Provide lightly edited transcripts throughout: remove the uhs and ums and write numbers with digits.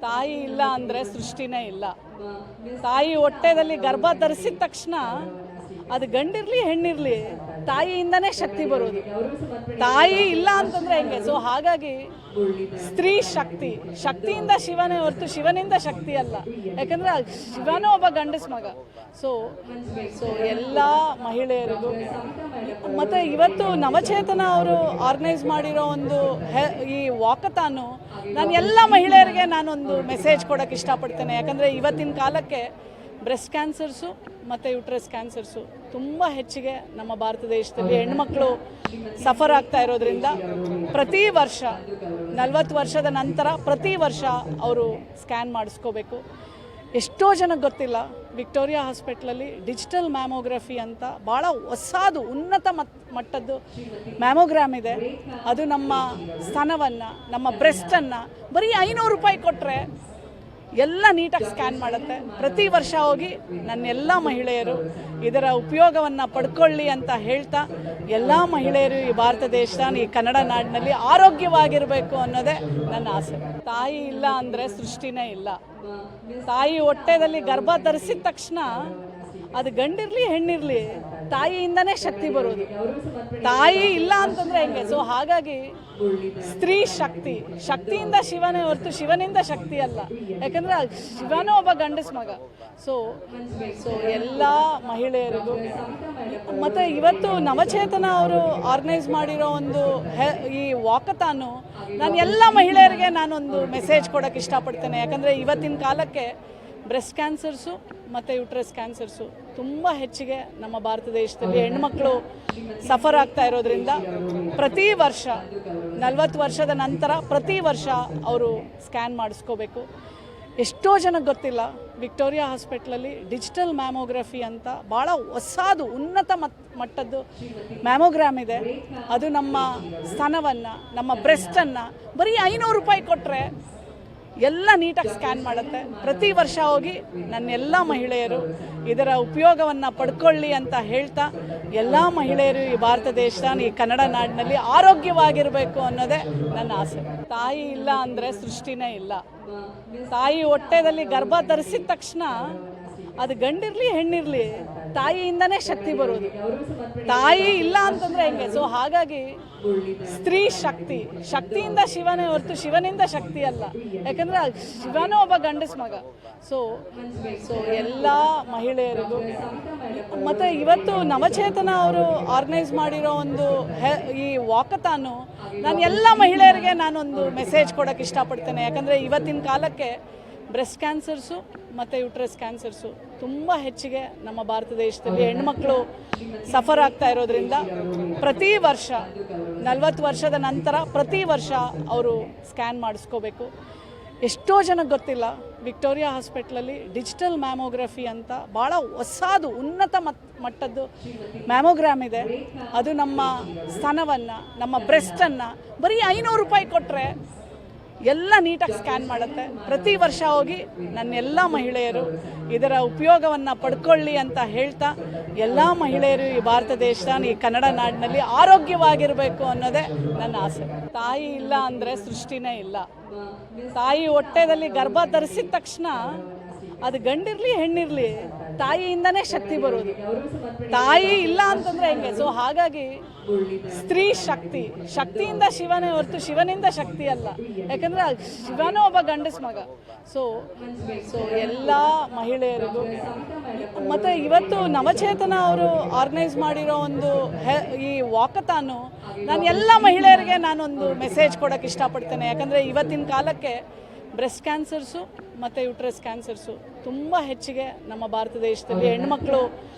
ತಾಯಿ ಇಲ್ಲ ಅಂದರೆ ಸೃಷ್ಟಿನೇ ಇಲ್ಲ. ತಾಯಿ ಹೊಟ್ಟೆದಲ್ಲಿ ಗರ್ಭ ಧರಿಸಿದ ತಕ್ಷಣ ಅದು ಗಂಡಿರಲಿ ಹೆಣ್ಣಿರಲಿ ತಾಯಿಯಿಂದನೇ ಶಕ್ತಿ ಬರೋದು. ತಾಯಿ ಇಲ್ಲ ಅಂತಂದರೆ ಹೆಂಗೆ? ಸೊ ಹಾಗಾಗಿ ಸ್ತ್ರೀ ಶಕ್ತಿಯಿಂದ ಶಿವನೇ ಹೊರತು ಶಿವನಿಂದ ಶಕ್ತಿ ಅಲ್ಲ. ಯಾಕಂದರೆ ಶಿವನೂ ಒಬ್ಬ ಗಂಡಸ ಮಗ. ಸೊ ಎಲ್ಲ ಮಹಿಳೆಯರಿಗೂ ಮತ್ತು ಇವತ್ತು ನವಚೇತನ ಅವರು ಆರ್ಗನೈಸ್ ಮಾಡಿರೋ ಒಂದು ಈ ವಾಕಥಾನು ನಾನು ಎಲ್ಲ ಮಹಿಳೆಯರಿಗೆ ನಾನೊಂದು ಮೆಸೇಜ್ ಕೊಡೋಕ್ಕೆ ಇಷ್ಟಪಡ್ತೇನೆ. ಯಾಕಂದರೆ ಇವತ್ತಿನ ಕಾಲಕ್ಕೆ ಬ್ರೆಸ್ಟ್ ಕ್ಯಾನ್ಸರ್ಸು ಮತ್ತು ಯೂಟ್ರಸ್ ಕ್ಯಾನ್ಸರ್ಸು ತುಂಬ ಹೆಚ್ಚಿಗೆ ನಮ್ಮ ಭಾರತ ದೇಶದಲ್ಲಿ ಹೆಣ್ಮಕ್ಳು ಸಫರ್ ಆಗ್ತಾ ಇರೋದ್ರಿಂದ ಪ್ರತಿ ವರ್ಷ 40 ವರ್ಷದ ನಂತರ ಪ್ರತಿ ವರ್ಷ ಅವರು ಸ್ಕ್ಯಾನ್ ಮಾಡಿಸ್ಕೋಬೇಕು. ಎಷ್ಟೋ ಜನಕ್ಕೆ ಗೊತ್ತಿಲ್ಲ, ವಿಕ್ಟೋರಿಯಾ ಹಾಸ್ಪಿಟ್ಲಲ್ಲಿ ಡಿಜಿಟಲ್ ಮ್ಯಾಮೋಗ್ರಫಿ ಅಂತ ಭಾಳ ಹೊಸದು ಉನ್ನತ ಮಟ್ಟದ್ದು ಮ್ಯಾಮೋಗ್ರಾಮ್ ಇದೆ. ಅದು ನಮ್ಮ ಸ್ತನವನ್ನು, ನಮ್ಮ ಬ್ರೆಸ್ಟನ್ನು ಬರೀ 500 ರೂಪಾಯಿ ಕೊಟ್ಟರೆ ಎಲ್ಲ ನೀಟಾಗಿ ಸ್ಕ್ಯಾನ್ ಮಾಡುತ್ತೆ. ಪ್ರತಿ ವರ್ಷ ಹೋಗಿ ನನ್ನೆಲ್ಲ ಮಹಿಳೆಯರು ಇದರ ಉಪಯೋಗವನ್ನು ಪಡ್ಕೊಳ್ಳಿ ಅಂತ ಹೇಳ್ತಾ, ಎಲ್ಲ ಮಹಿಳೆಯರು ಈ ಭಾರತ ದೇಶ, ಈ ಕನ್ನಡ ನಾಡಿನಲ್ಲಿ ಆರೋಗ್ಯವಾಗಿರಬೇಕು ಅನ್ನೋದೇ ನನ್ನ ಆಸೆ. ತಾಯಿ ಇಲ್ಲ ಅಂದರೆ ಸೃಷ್ಟಿನೇ ಇಲ್ಲ. ತಾಯಿ ಹೊಟ್ಟೆದಲ್ಲಿ ಗರ್ಭ ಧರಿಸಿದ ತಕ್ಷಣ ಅದು ಗಂಡಿರಲಿ ಹೆಣ್ಣಿರಲಿ ತಾಯಿಯಿಂದನೇ ಶಕ್ತಿ ಬರೋದು. ತಾಯಿ ಇಲ್ಲ ಅಂತಂದರೆ ಹೆಂಗೆ? ಸೊ ಹಾಗಾಗಿ ಸ್ತ್ರೀ ಶಕ್ತಿಯಿಂದ ಶಿವನೇ ಹೊರತು ಶಿವನಿಂದ ಶಕ್ತಿ ಅಲ್ಲ. ಯಾಕಂದರೆ ಶಿವನೂ ಒಬ್ಬ ಗಂಡಸ ಮಗ. ಸೊ ಎಲ್ಲ ಮಹಿಳೆಯರಿಗೂ ಮತ್ತು ಇವತ್ತು ನವಚೇತನ ಅವರು ಆರ್ಗನೈಸ್ ಮಾಡಿರೋ ಒಂದು ಈ ವಾಕಥಾನು ನಾನು ಎಲ್ಲ ಮಹಿಳೆಯರಿಗೆ ನಾನೊಂದು ಮೆಸೇಜ್ ಕೊಡೋಕ್ಕೆ ಇಷ್ಟಪಡ್ತೇನೆ. ಯಾಕಂದರೆ ಇವತ್ತಿನ ಕಾಲಕ್ಕೆ ಬ್ರೆಸ್ಟ್ ಕ್ಯಾನ್ಸರ್ಸು ಮತ್ತು ಯೂಟ್ರಸ್ ಕ್ಯಾನ್ಸರ್ಸು ತುಂಬ ಹೆಚ್ಚಿಗೆ ನಮ್ಮ ಭಾರತ ದೇಶದಲ್ಲಿ ಹೆಣ್ಮಕ್ಳು ಸಫರ್ ಆಗ್ತಾ ಇರೋದ್ರಿಂದ ಪ್ರತಿ ವರ್ಷ 40 ವರ್ಷದ ನಂತರ ಪ್ರತಿ ವರ್ಷ ಅವರು ಸ್ಕ್ಯಾನ್ ಮಾಡಿಸ್ಕೋಬೇಕು. ಎಷ್ಟೋ ಜನಕ್ಕೆ ಗೊತ್ತಿಲ್ಲ, ವಿಕ್ಟೋರಿಯಾ ಹಾಸ್ಪಿಟ್ಲಲ್ಲಿ ಡಿಜಿಟಲ್ ಮ್ಯಾಮೋಗ್ರಫಿ ಅಂತ ಭಾಳ ಹೊಸದು ಉನ್ನತ ಮಟ್ಟದ್ದು ಮ್ಯಾಮೋಗ್ರಾಮ್ ಇದೆ. ಅದು ನಮ್ಮ ಸ್ತನವನ್ನು, ನಮ್ಮ ಬ್ರೆಸ್ಟನ್ನು ಬರೀ 500 ರೂಪಾಯಿ ಕೊಟ್ಟರೆ ಎಲ್ಲ ನೀಟಾಗಿ ಸ್ಕ್ಯಾನ್ ಮಾಡುತ್ತೆ. ಪ್ರತಿ ವರ್ಷ ಹೋಗಿ ನನ್ನೆಲ್ಲ ಮಹಿಳೆಯರು ಇದರ ಉಪಯೋಗವನ್ನು ಪಡ್ಕೊಳ್ಳಿ ಅಂತ ಹೇಳ್ತಾ, ಎಲ್ಲ ಮಹಿಳೆಯರು ಈ ಭಾರತ ದೇಶ, ಈ ಕನ್ನಡ ನಾಡಿನಲ್ಲಿ ಆರೋಗ್ಯವಾಗಿರಬೇಕು ಅನ್ನೋದೇ ನನ್ನ ಆಸೆ. ತಾಯಿ ಇಲ್ಲ ಅಂದರೆ ಸೃಷ್ಟಿನೇ ಇಲ್ಲ. ತಾಯಿ ಹೊಟ್ಟೆದಲ್ಲಿ ಗರ್ಭ ಧರಿಸಿದ ತಕ್ಷಣ ಅದು ಗಂಡಿರಲಿ ಹೆಣ್ಣಿರಲಿ ತಾಯಿಯಿಂದನೇ ಶಕ್ತಿ ಬರೋದು. ತಾಯಿ ಇಲ್ಲ ಅಂತಂದರೆ ಹೆಂಗೆ? ಸೊ ಹಾಗಾಗಿ ಸ್ತ್ರೀ ಶಕ್ತಿಯಿಂದ ಶಿವನೇ ಹೊರತು ಶಿವನಿಂದ ಶಕ್ತಿ ಅಲ್ಲ. ಯಾಕಂದರೆ ಶಿವನೂ ಒಬ್ಬ ಗಂಡಸ ಮಗ. ಸೊ ಎಲ್ಲ ಮಹಿಳೆಯರಿಗೂ ಮತ್ತು ಇವತ್ತು ನವಚೇತನ ಅವರು ಆರ್ಗನೈಸ್ ಮಾಡಿರೋ ಒಂದು ಈ ವಾಕಥಾನು ನಾನು ಎಲ್ಲ ಮಹಿಳೆಯರಿಗೆ ನಾನೊಂದು ಮೆಸೇಜ್ ಕೊಡೋಕ್ಕೆ ಇಷ್ಟಪಡ್ತೇನೆ. ಯಾಕಂದರೆ ಇವತ್ತಿನ ಕಾಲಕ್ಕೆ ಬ್ರೆಸ್ಟ್ ಕ್ಯಾನ್ಸರ್ಸು ಮತ್ತು ಯೂಟ್ರಸ್ ಕ್ಯಾನ್ಸರ್ಸು ತುಂಬ ಹೆಚ್ಚಿಗೆ ನಮ್ಮ ಭಾರತ ದೇಶದಲ್ಲಿ ಹೆಣ್ಮಕ್ಳು ಸಫರ್ ಆಗ್ತಾ ಇರೋದ್ರಿಂದ ಪ್ರತಿ ವರ್ಷ 40 ವರ್ಷದ ನಂತರ ಪ್ರತಿ ವರ್ಷ ಅವರು ಸ್ಕ್ಯಾನ್ ಮಾಡಿಸ್ಕೋಬೇಕು. ಎಷ್ಟೋ ಜನಕ್ಕೆ ಗೊತ್ತಿಲ್ಲ, ವಿಕ್ಟೋರಿಯಾ ಹಾಸ್ಪಿಟ್ಲಲ್ಲಿ ಡಿಜಿಟಲ್ ಮ್ಯಾಮೋಗ್ರಫಿ ಅಂತ ಭಾಳ ಹೊಸದು ಉನ್ನತ ಮಟ್ಟದ್ದು ಮ್ಯಾಮೋಗ್ರಾಮ್ ಇದೆ. ಅದು ನಮ್ಮ ಸ್ತನವನ್ನು, ನಮ್ಮ ಬ್ರೆಸ್ಟನ್ನು ಬರೀ 500 ರೂಪಾಯಿ ಕೊಟ್ಟರೆ ಎಲ್ಲ ನೀಟಾಗಿ ಸ್ಕ್ಯಾನ್ ಮಾಡುತ್ತೆ. ಪ್ರತಿ ವರ್ಷ ಹೋಗಿ ನನ್ನೆಲ್ಲ ಮಹಿಳೆಯರು ಇದರ ಉಪಯೋಗವನ್ನು ಪಡ್ಕೊಳ್ಳಿ ಅಂತ ಹೇಳ್ತಾ, ಎಲ್ಲ ಮಹಿಳೆಯರು ಈ ಭಾರತ ದೇಶ, ಈ ಕನ್ನಡ ನಾಡಿನಲ್ಲಿ ಆರೋಗ್ಯವಾಗಿರಬೇಕು ಅನ್ನೋದೇ ನನ್ನ ಆಸೆ. ತಾಯಿ ಇಲ್ಲ ಅಂದರೆ ಸೃಷ್ಟಿನೇ ಇಲ್ಲ. ತಾಯಿ ಹೊಟ್ಟೆದಲ್ಲಿ ಗರ್ಭ ಧರಿಸಿದ ತಕ್ಷಣ ಅದು ಗಂಡಿರಲಿ ಹೆಣ್ಣಿರಲಿ ತಾಯಿಯಿಂದನೇ ಶಕ್ತಿ ಬರೋದು. ತಾಯಿ ಇಲ್ಲ ಅಂತಂದರೆ ಹೆಂಗೆ? ಸೊ ಹಾಗಾಗಿ ಸ್ತ್ರೀ ಶಕ್ತಿಯಿಂದ ಶಿವನೇ ಹೊರತು ಶಿವನಿಂದ ಶಕ್ತಿ ಅಲ್ಲ. ಯಾಕಂದರೆ ಶಿವನೂ ಒಬ್ಬ ಗಂಡಸ ಮಗ. ಸೊ ಎಲ್ಲ ಮಹಿಳೆಯರಿಗೂ ಮತ್ತು ಇವತ್ತು ನವಚೇತನ ಅವರು ಆರ್ಗನೈಸ್ ಮಾಡಿರೋ ಒಂದು ಈ ವಾಕಥಾನು ನಾನು ಎಲ್ಲ ಮಹಿಳೆಯರಿಗೆ ನಾನೊಂದು ಮೆಸೇಜ್ ಕೊಡೋಕ್ಕೆ ಇಷ್ಟಪಡ್ತೇನೆ. ಯಾಕಂದರೆ ಇವತ್ತಿನ ಕಾಲಕ್ಕೆ ಬ್ರೆಸ್ಟ್ ಕ್ಯಾನ್ಸರ್ಸು ಮತ್ತು ಯೂಟ್ರಸ್ ಕ್ಯಾನ್ಸರ್ಸು ತುಂಬ ಹೆಚ್ಚಿಗೆ ನಮ್ಮ ಭಾರತ ದೇಶದಲ್ಲಿ ಹೆಣ್ಮಕ್ಳು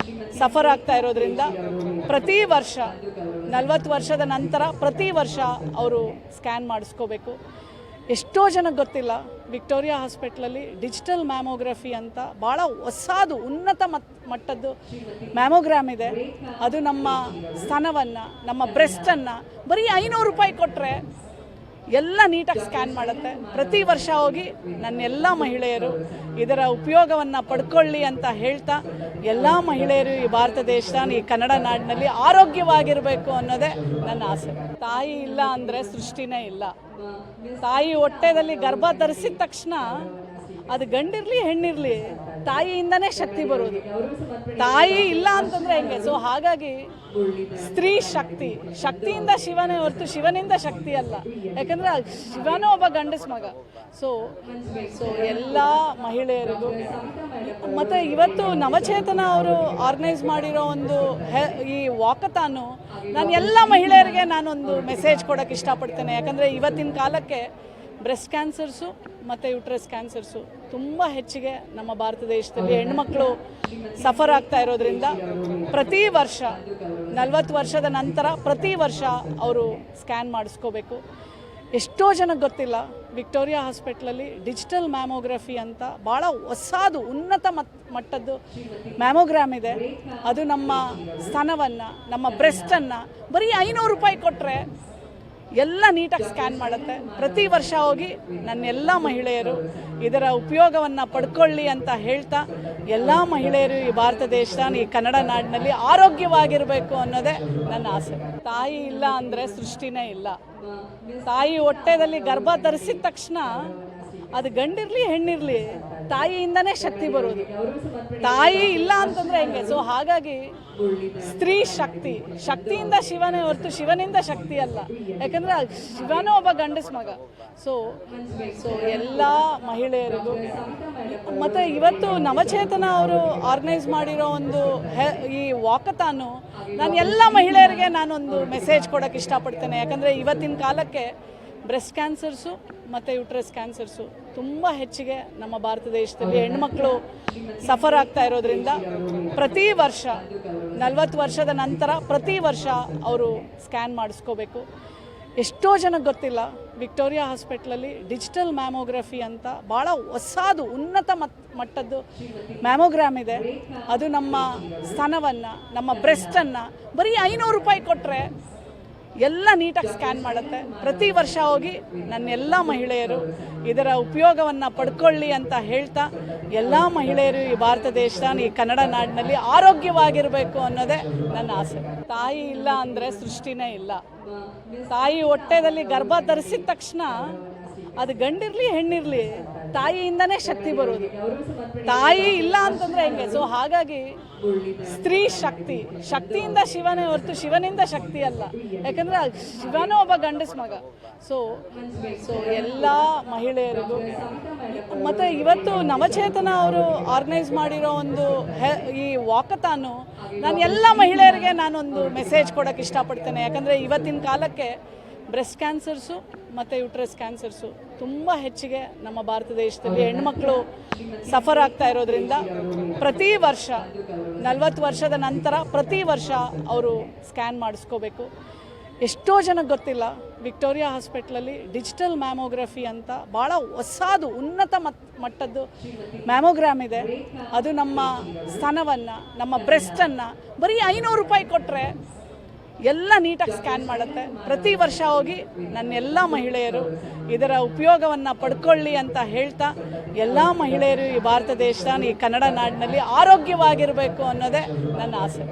ಸಫರ್ ಆಗ್ತಾ ಇರೋದ್ರಿಂದ ಪ್ರತಿ ವರ್ಷ 40 ವರ್ಷದ ನಂತರ ಪ್ರತಿ ವರ್ಷ ಅವರು ಸ್ಕ್ಯಾನ್ ಮಾಡಿಸ್ಕೋಬೇಕು. ಎಷ್ಟೋ ಜನಕ್ಕೆ ಗೊತ್ತಿಲ್ಲ, ವಿಕ್ಟೋರಿಯಾ ಹಾಸ್ಪಿಟ್ಲಲ್ಲಿ ಡಿಜಿಟಲ್ ಮ್ಯಾಮೋಗ್ರಫಿ ಅಂತ ಭಾಳ ಹೊಸದು ಉನ್ನತ ಮಟ್ಟದ್ದು ಮ್ಯಾಮೋಗ್ರಾಮ್ ಇದೆ. ಅದು ನಮ್ಮ ಸ್ತನವನ್ನು, ನಮ್ಮ ಬ್ರೆಸ್ಟನ್ನು ಬರೀ 500 ರೂಪಾಯಿ ಕೊಟ್ಟರೆ ಎಲ್ಲ ನೀಟಾಗಿ ಸ್ಕ್ಯಾನ್ ಮಾಡುತ್ತೆ. ಪ್ರತಿ ವರ್ಷ ಹೋಗಿ ನನ್ನೆಲ್ಲ ಮಹಿಳೆಯರು ಇದರ ಉಪಯೋಗವನ್ನು ಪಡ್ಕೊಳ್ಳಿ ಅಂತ ಹೇಳ್ತಾ, ಎಲ್ಲ ಮಹಿಳೆಯರು ಈ ಭಾರತ ದೇಶ, ಈ ಕನ್ನಡ ನಾಡಿನಲ್ಲಿ ಆರೋಗ್ಯವಾಗಿರಬೇಕು ಅನ್ನೋದೇ ನನ್ನ ಆಸೆ. ತಾಯಿ ಇಲ್ಲ ಅಂದರೆ ಸೃಷ್ಟಿನೇ ಇಲ್ಲ. ತಾಯಿ ಹೊಟ್ಟೆದಲ್ಲಿ ಗರ್ಭ ಧರಿಸಿದ ತಕ್ಷಣ ಅದು ಗಂಡಿರಲಿ ಹೆಣ್ಣಿರಲಿ ತಾಯಿಯಿಂದನೇ ಶಕ್ತಿ ಬರೋದು. ತಾಯಿ ಇಲ್ಲ ಅಂತಂದರೆ ಹೆಂಗೆ? ಸೊ ಹಾಗಾಗಿ ಸ್ತ್ರೀ ಶಕ್ತಿಯಿಂದ ಶಿವನೇ ಹೊರತು ಶಿವನಿಂದ ಶಕ್ತಿ ಅಲ್ಲ. ಯಾಕಂದರೆ ಶಿವನೂ ಒಬ್ಬ ಗಂಡಸ ಮಗ. ಸೊ ಎಲ್ಲ ಮಹಿಳೆಯರಿಗೂ ಮತ್ತು ಇವತ್ತು ನವಚೇತನ ಅವರು ಆರ್ಗನೈಸ್ ಮಾಡಿರೋ ಒಂದು ಈ ವಾಕಥಾನು ನಾನು ಎಲ್ಲ ಮಹಿಳೆಯರಿಗೆ ನಾನೊಂದು ಮೆಸೇಜ್ ಕೊಡೋಕ್ಕೆ ಇಷ್ಟಪಡ್ತೇನೆ. ಯಾಕಂದರೆ ಇವತ್ತಿನ ಕಾಲಕ್ಕೆ ಬ್ರೆಸ್ಟ್ ಕ್ಯಾನ್ಸರ್ಸು ಮತ್ತು ಯೂಟ್ರಸ್ ಕ್ಯಾನ್ಸರ್ಸು ತುಂಬ ಹೆಚ್ಚಿಗೆ ನಮ್ಮ ಭಾರತ ದೇಶದಲ್ಲಿ ಹೆಣ್ಮಕ್ಳು ಸಫರ್ ಆಗ್ತಾ ಇರೋದ್ರಿಂದ ಪ್ರತಿ ವರ್ಷ 40 ವರ್ಷದ ನಂತರ ಪ್ರತಿ ವರ್ಷ ಅವರು ಸ್ಕ್ಯಾನ್ ಮಾಡಿಸ್ಕೋಬೇಕು. ಎಷ್ಟೋ ಜನಕ್ಕೆ ಗೊತ್ತಿಲ್ಲ, ವಿಕ್ಟೋರಿಯಾ ಹಾಸ್ಪಿಟ್ಲಲ್ಲಿ ಡಿಜಿಟಲ್ ಮ್ಯಾಮೋಗ್ರಫಿ ಅಂತ ಭಾಳ ಹೊಸದು ಉನ್ನತ ಮಟ್ಟದ್ದು ಮ್ಯಾಮೋಗ್ರಾಮ್ ಇದೆ. ಅದು ನಮ್ಮ ಸ್ತನವನ್ನು, ನಮ್ಮ ಬ್ರೆಸ್ಟನ್ನು ಬರೀ 500 ರೂಪಾಯಿ ಕೊಟ್ಟರೆ ಎಲ್ಲ ನೀಟಾಗಿ ಸ್ಕ್ಯಾನ್ ಮಾಡುತ್ತೆ. ಪ್ರತಿ ವರ್ಷ ಹೋಗಿ ನನ್ನೆಲ್ಲ ಮಹಿಳೆಯರು ಇದರ ಉಪಯೋಗವನ್ನು ಪಡ್ಕೊಳ್ಳಿ ಅಂತ ಹೇಳ್ತಾ, ಎಲ್ಲ ಮಹಿಳೆಯರು ಈ ಭಾರತ ದೇಶದ ಈ ಕನ್ನಡ ನಾಡಿನಲ್ಲಿ ಆರೋಗ್ಯವಾಗಿರಬೇಕು ಅನ್ನೋದೇ ನನ್ನ ಆಸೆ. ತಾಯಿ ಇಲ್ಲ ಅಂದರೆ ಸೃಷ್ಟಿನೇ ಇಲ್ಲ. ತಾಯಿ ಹೊಟ್ಟೆದಲ್ಲಿ ಗರ್ಭ ಧರಿಸಿದ ತಕ್ಷಣ ಅದು ಗಂಡಿರಲಿ ಹೆಣ್ಣಿರಲಿ ತಾಯಿಯಿಂದನೇ ಶಕ್ತಿ ಬರೋದು. ತಾಯಿ ಇಲ್ಲ ಅಂತಂದರೆ ಹೆಂಗೆ? ಸೊ ಹಾಗಾಗಿ ಸ್ತ್ರೀ ಶಕ್ತಿಯಿಂದ ಶಿವನೇ ಹೊರತು ಶಿವನಿಂದ ಶಕ್ತಿ ಅಲ್ಲ. ಯಾಕಂದರೆ ಶಿವನೂ ಒಬ್ಬ ಗಂಡಸ ಮಗ. ಸೊ ಎಲ್ಲ ಮಹಿಳೆಯರಿಗೂ ಮತ್ತು ಇವತ್ತು ನವಚೇತನ ಅವರು ಆರ್ಗನೈಸ್ ಮಾಡಿರೋ ಒಂದು ಈ ವಾಕಥಾನು ನಾನು ಎಲ್ಲ ಮಹಿಳೆಯರಿಗೆ ನಾನೊಂದು ಮೆಸೇಜ್ ಕೊಡೋಕ್ಕೆ ಇಷ್ಟಪಡ್ತೇನೆ. ಯಾಕಂದರೆ ಇವತ್ತಿನ ಕಾಲಕ್ಕೆ ಬ್ರೆಸ್ಟ್ ಕ್ಯಾನ್ಸರ್ಸು ಮತ್ತು ಯೂಟ್ರಸ್ ಕ್ಯಾನ್ಸರ್ಸು ತುಂಬ ಹೆಚ್ಚಿಗೆ ನಮ್ಮ ಭಾರತ ದೇಶದಲ್ಲಿ ಹೆಣ್ಮಕ್ಳು ಸಫರ್ ಆಗ್ತಾ ಇರೋದ್ರಿಂದ ಪ್ರತಿ ವರ್ಷ 40 ವರ್ಷದ ನಂತರ ಪ್ರತಿ ವರ್ಷ ಅವರು ಸ್ಕ್ಯಾನ್ ಮಾಡಿಸ್ಕೋಬೇಕು. ಎಷ್ಟೋ ಜನಕ್ಕೆ ಗೊತ್ತಿಲ್ಲ, ವಿಕ್ಟೋರಿಯಾ ಹಾಸ್ಪಿಟ್ಲಲ್ಲಿ ಡಿಜಿಟಲ್ ಮ್ಯಾಮೋಗ್ರಫಿ ಅಂತ ಭಾಳ ಹೊಸದು ಉನ್ನತ ಮಟ್ಟದ್ದು ಮ್ಯಾಮೋಗ್ರಾಮ್ ಇದೆ. ಅದು ನಮ್ಮ ಸ್ತನವನ್ನು, ನಮ್ಮ ಬ್ರೆಸ್ಟನ್ನು ಬರೀ 500 ರೂಪಾಯಿ ಕೊಟ್ಟರೆ ಎಲ್ಲ ನೀಟಾಗಿ ಸ್ಕ್ಯಾನ್ ಮಾಡುತ್ತೆ. ಪ್ರತಿ ವರ್ಷ ಹೋಗಿ ನನ್ನೆಲ್ಲ ಮಹಿಳೆಯರು ಇದರ ಉಪಯೋಗವನ್ನು ಪಡ್ಕೊಳ್ಳಿ ಅಂತ ಹೇಳ್ತಾ, ಎಲ್ಲ ಮಹಿಳೆಯರು ಈ ಭಾರತ ದೇಶದ ಈ ಕನ್ನಡ ನಾಡಿನಲ್ಲಿ ಆರೋಗ್ಯವಾಗಿರಬೇಕು ಅನ್ನೋದೇ ನನ್ನ ಆಸೆ. ತಾಯಿ ಇಲ್ಲ ಅಂದರೆ ಸೃಷ್ಟಿನೇ ಇಲ್ಲ. ತಾಯಿ ಹೊಟ್ಟೆದಲ್ಲಿ ಗರ್ಭ ಧರಿಸಿದ ತಕ್ಷಣ ಅದು ಗಂಡಿರಲಿ ಹೆಣ್ಣಿರಲಿ ತಾಯಿಯಿಂದನೇ ಶಕ್ತಿ ಬರೋದು. ತಾಯಿ ಇಲ್ಲ ಅಂತಂದರೆ ಹೆಂಗೆ? ಸೊ ಹಾಗಾಗಿ ಸ್ತ್ರೀ ಶಕ್ತಿಯಿಂದ ಶಿವನೇ ಹೊರತು ಶಿವನಿಂದ ಶಕ್ತಿ ಅಲ್ಲ. ಯಾಕಂದರೆ ಶಿವನೂ ಒಬ್ಬ ಗಂಡಸ ಮಗ. ಸೊ ಎಲ್ಲ ಮಹಿಳೆಯರಿಗೂ ಮತ್ತು ಇವತ್ತು ನವಚೇತನ ಅವರು ಆರ್ಗನೈಸ್ ಮಾಡಿರೋ ಒಂದು ಈ ವಾಕಥಾನು ನಾನು ಎಲ್ಲ ಮಹಿಳೆಯರಿಗೆ ನಾನೊಂದು ಮೆಸೇಜ್ ಕೊಡೋಕ್ಕೆ ಇಷ್ಟಪಡ್ತೇನೆ. ಯಾಕಂದರೆ ಇವತ್ತಿನ ಕಾಲಕ್ಕೆ ಬ್ರೆಸ್ಟ್ ಕ್ಯಾನ್ಸರ್ಸು ಮತ್ತು ಯೂಟ್ರಸ್ ಕ್ಯಾನ್ಸರ್ಸು ತುಂಬ ಹೆಚ್ಚಿಗೆ ನಮ್ಮ ಭಾರತ ದೇಶದಲ್ಲಿ ಹೆಣ್ಮಕ್ಳು ಸಫರ್ ಆಗ್ತಾ ಇರೋದ್ರಿಂದ ಪ್ರತಿ ವರ್ಷ 40 ವರ್ಷದ ನಂತರ ಪ್ರತಿ ವರ್ಷ ಅವರು ಸ್ಕ್ಯಾನ್ ಮಾಡಿಸ್ಕೋಬೇಕು. ಎಷ್ಟೋ ಜನಕ್ಕೆ ಗೊತ್ತಿಲ್ಲ, ವಿಕ್ಟೋರಿಯಾ ಹಾಸ್ಪಿಟ್ಲಲ್ಲಿ ಡಿಜಿಟಲ್ ಮ್ಯಾಮೋಗ್ರಫಿ ಅಂತ ಭಾಳ ಹೊಸದು ಉನ್ನತ ಮಟ್ಟದ್ದು ಮ್ಯಾಮೋಗ್ರಾಮ್ ಇದೆ. ಅದು ನಮ್ಮ ಸ್ತನವನ್ನು, ನಮ್ಮ ಬ್ರೆಸ್ಟನ್ನು ಬರೀ 500 ರೂಪಾಯಿ ಕೊಟ್ಟರೆ ಎಲ್ಲ ನೀಟಾಗಿ ಸ್ಕ್ಯಾನ್ ಮಾಡುತ್ತೆ. ಪ್ರತಿ ವರ್ಷ ಹೋಗಿ ನನ್ನೆಲ್ಲ ಮಹಿಳೆಯರು ಇದರ ಉಪಯೋಗವನ್ನು ಪಡ್ಕೊಳ್ಳಿ ಅಂತ ಹೇಳ್ತಾ, ಎಲ್ಲ ಮಹಿಳೆಯರು ಈ ಭಾರತ ದೇಶದ ಈ ಕನ್ನಡ ನಾಡಿನಲ್ಲಿ ಆರೋಗ್ಯವಾಗಿರಬೇಕು ಅನ್ನೋದೇ ನನ್ನ ಆಸೆ.